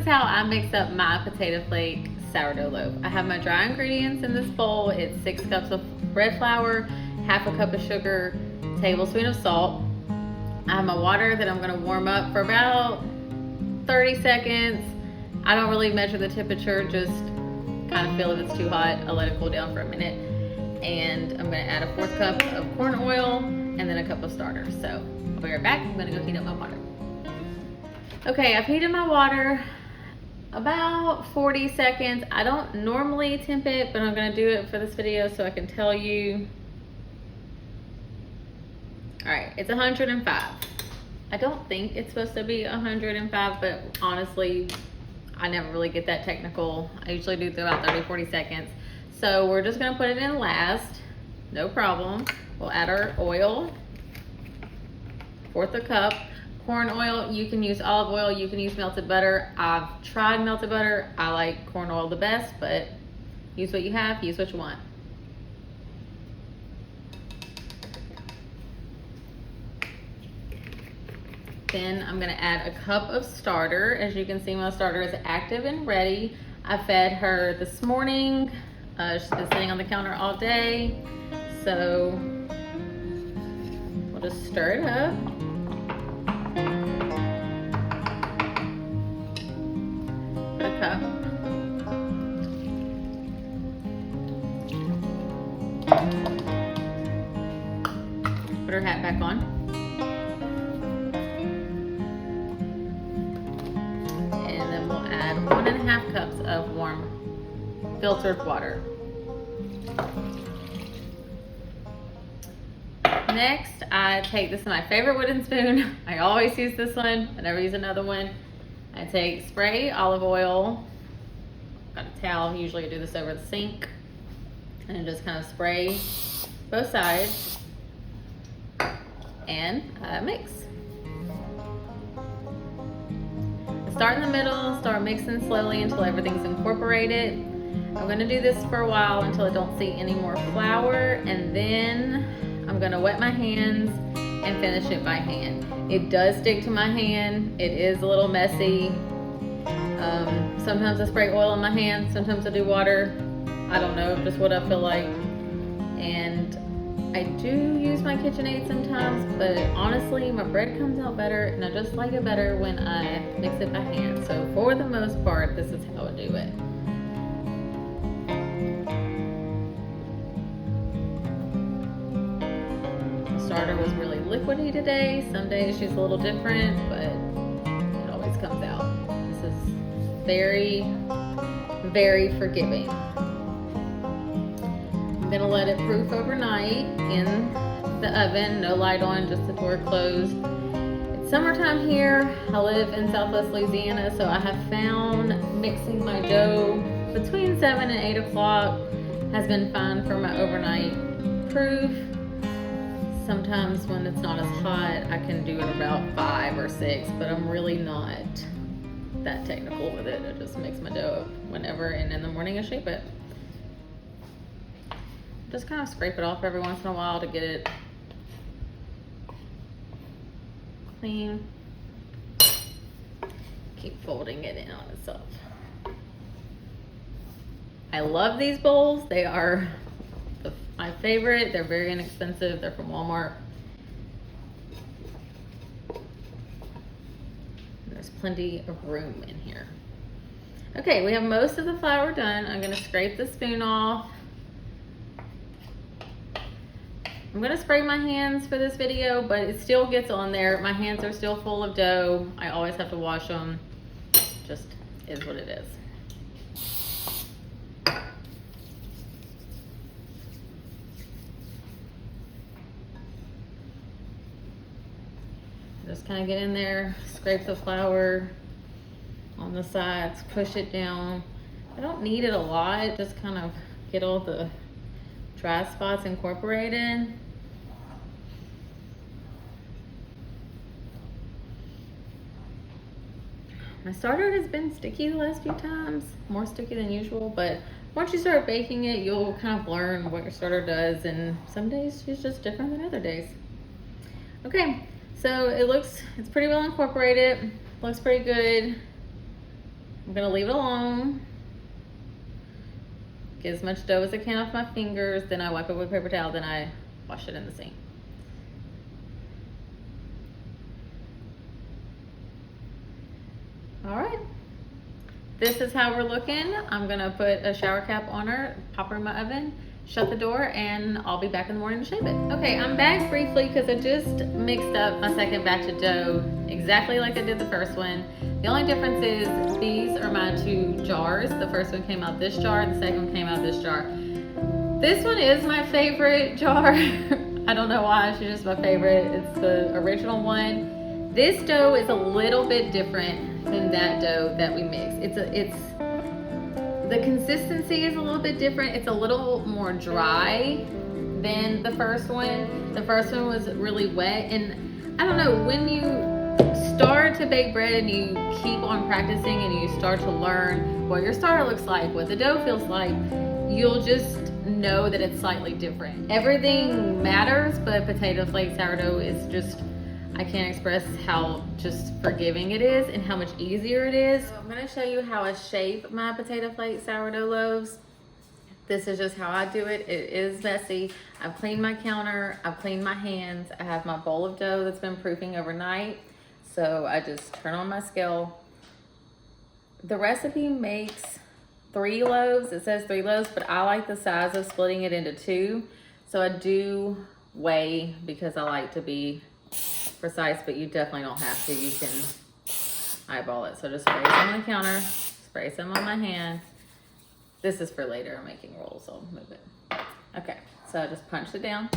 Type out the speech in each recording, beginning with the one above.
how I mix up my potato flake sourdough loaf. I have my dry ingredients in this bowl. It's 6 cups of bread flour, half a cup of sugar, tablespoon of salt. I have my water that I'm gonna warm up for about 30 seconds. I don't really measure the temperature, just kind of feel if it's too hot, I'll let it cool down for a minute. And I'm gonna add a 4th cup of corn oil and then a cup of starter. So I'll be right back. I'm gonna go heat up my water. Okay, I've heated my water about 40 seconds. I don't normally temp it, but I'm gonna do it for this video so I can tell you. All right, it's 105. I don't think it's supposed to be 105, but honestly, I never really get that technical. I usually do about 30, 40 seconds. So we're just gonna put it in last, no problem. We'll add our oil, 1/4 a cup. Corn oil, you can use olive oil, you can use melted butter. I've tried melted butter. I like corn oil the best, but use what you have, use what you want. Then I'm gonna add a cup of starter. As you can see, my starter is active and ready. I fed her this morning. She's been sitting on the counter all day. So we'll just stir it up. A cup. Put her hat back on. And then we'll add 1.5 cups of warm filtered water. Next, I take this is my favorite wooden spoon. I always use this one. I never use another one. I take spray olive oil. Got a towel. Usually I do this over the sink. And just kind of spray both sides. And mix. Start in the middle, start mixing slowly until everything's incorporated. I'm gonna do this for a while until I don't see any more flour, and then I'm gonna wet my hands and finish it by hand. It does stick to my hand. It is a little messy. Sometimes I spray oil on my hand, sometimes I do water. I don't know, just what I feel like. And I do use my KitchenAid sometimes, but honestly, my bread comes out better, and I just like it better when I mix it by hand. So for the most part, this is how I do it. The starter was really liquidy today. Some days she's a little different, but it always comes out. This is very, very forgiving. I'm gonna let it proof overnight in the oven, no light on, just the door closed. It's summertime here. I live in Southwest Louisiana, so I have found mixing my dough between 7 and 8 o'clock has been fine for my overnight proof. Sometimes when it's not as hot, I can do it about 5 or 6, but I'm really not that technical with it. I just mix my dough whenever, and in the morning I shape it. Just kind of scrape it off every once in a while to get it clean. Keep folding it in on itself. I love these bowls. They are my favorite. They're very inexpensive. They're from Walmart. There's plenty of room in here. Okay, we have most of the flour done. I'm gonna scrape the spoon off. I'm gonna spray my hands for this video, but it still gets on there. My hands are still full of dough. I always have to wash them. Just is what it is. Just kind of get in there, scrape the flour on the sides, push it down. I don't need it a lot, just kind of get all the dry spots incorporated. My starter has been sticky the last few times, more sticky than usual, but once you start baking it, you'll kind of learn what your starter does, and some days it's just different than other days. Okay, so it's pretty well incorporated, looks pretty good. I'm gonna leave it alone. Get as much dough as I can off my fingers, then I wipe it with a paper towel, then I wash it in the sink. All right, this is how we're looking. I'm gonna put a shower cap on her, pop her in my oven, shut the door, and I'll be back in the morning to shape it. Okay, I'm back briefly because I just mixed up my second batch of dough exactly like I did the first one. The only difference is these are my 2 jars. The first one came out this jar, the second one came out this jar. This one is my favorite jar. I don't know why, it's just my favorite. It's the original one. This dough is a little bit different than that dough that we mixed. The consistency is a little bit different. It's a little more dry than the first one. The first one was really wet, and I don't know, when you start to bake bread and you keep on practicing and you start to learn what your starter looks like, what the dough feels like, you'll just know that it's slightly different. Everything matters, but potato flake sourdough is just, I can't express how just forgiving it is and how much easier it is. So I'm gonna show you how I shape my potato flake sourdough loaves. This is just how I do it. It is messy. I've cleaned my counter, I've cleaned my hands. I have my bowl of dough that's been proofing overnight. So I just turn on my scale. The recipe makes 3 loaves. It says 3 loaves, but I like the size of splitting it into 2. So I do weigh because I like to be precise, but you definitely don't have to. You can eyeball it. So just spray some on the counter, spray some on my hand. This is for later. I'm making rolls, so I'll move it. Okay, so I just punched it down.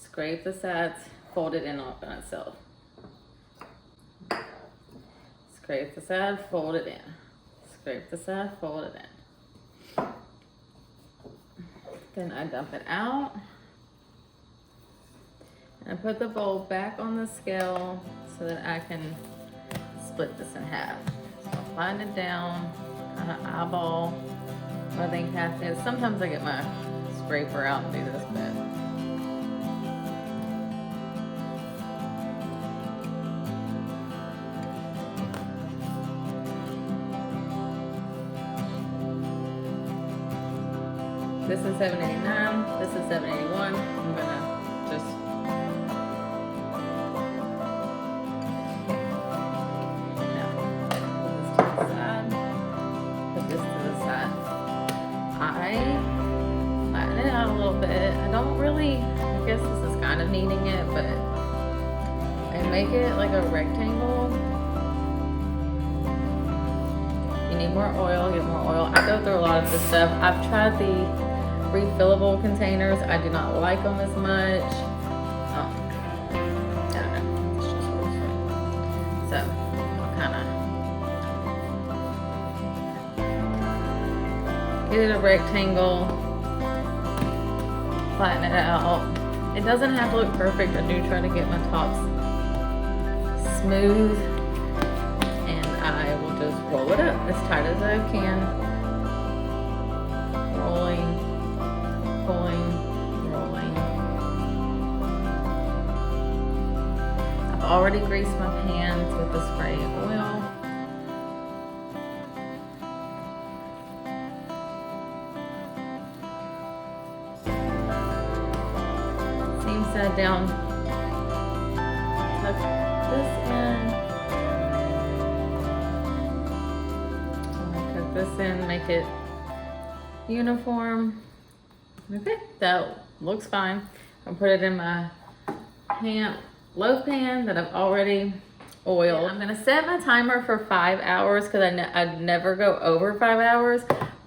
Scrape the sides, fold it in on itself. Scrape the side, fold it in. Scrape the side, fold it in. Then I dump it out. And I put the bowl back on the scale so that I can split this in half. So I'll flatten it down, kind of eyeball what I think half is. Sometimes I get my scraper out and do this, but this is 789, this is 781. I'm gonna just put this to the side. I flatten it out a little bit. I don't really, I guess this is kind of kneading it, but I make it like a rectangle. You need more oil, get more oil. I go through a lot of this stuff. I've tried the refillable containers. I do not like them as much. I don't know. It's just really sweet. So I'll kind of get it a rectangle, flatten it out. It doesn't have to look perfect. I do try to get my tops smooth, and I will just roll it up as tight as I can. Rolling, pulling, rolling. I've already greased my pans with the spray of oil. Same side down. Tuck this in. Tuck this in, make it uniform. Okay, that looks fine. I'll put it in my loaf pan that I've already oiled. I'm gonna set my timer for 5 hours because I'd never go over 5 hours,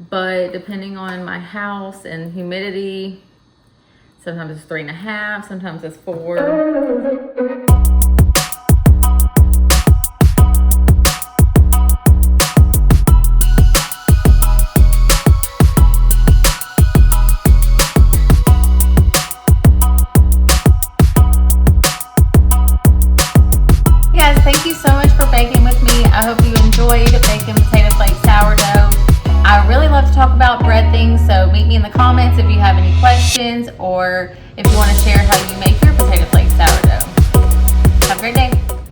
but depending on my house and humidity, sometimes it's 3.5, sometimes it's 4. Thank you so much for baking with me. I hope you enjoyed baking potato flake sourdough. I really love to talk about bread things, so meet me in the comments if you have any questions or if you want to share how you make your potato flake sourdough. Have a great day.